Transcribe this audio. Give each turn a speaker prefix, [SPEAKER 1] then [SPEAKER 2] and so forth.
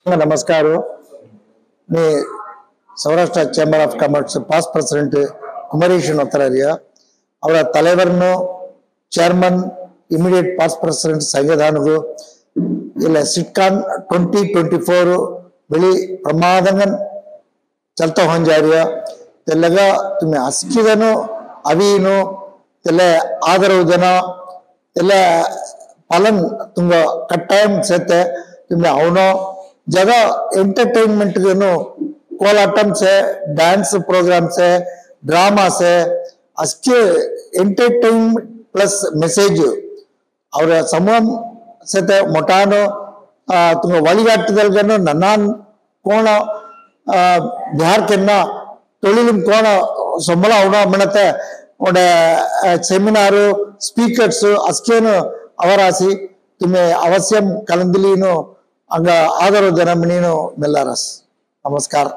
[SPEAKER 1] नमस्कार मी Saurashtra chamber of commerce past president Kumresh नोतरारिया ಅವರ ತಲೆವರನ್ನು ಚೇರ್ಮನ್ ಇಮಿಡಿಯೇಟ್ ಪಾಸ್ಟ್ ಪ್ರೆಸಿಡೆಂಟ್ ಸಂವಿಧಾನಗೂ ಇಲ್ಲ ಸಿಟ್ಕಾನ್ 2024 ಬೆಳಿ ಪ್ರಮಾದಂಗನ್ ಚಲ್ತಾ ಹೊಂಜಾರಿಯ ತೆಲ್ಲಗ ತುಮೆ ಅಸ್ಕಿದನು ಅವಿನು ತೆಲ್ಲ ಆದರವು ಜನ ಎಲ್ಲ पालन तुम कट्टायम सेते तुम्हें आवनो जगह एंटरटेनमेंट कोलाटम से डांस प्रोग्राम से ड्रामा से अस्के एंटरटेनमेंट प्लस मेसेज और समूह सेते मोटानो तुम वलिगाटदल्गनु नन्नान कोण बिहार केन्ना तोलिलुम कोण संबल आवनो मनते ओडे सेमिनार स्पीकर्स अस्केनु ಅವರಾಸಿ ತುಮೆ ಅವಶ್ಯಂ ಕಲಂದಿಲೀನು ಅಂಗ ಆದರ ಜನಮನೀನು ಮೆಲ್ಲಾರಸ್ ನಮಸ್ಕಾರ.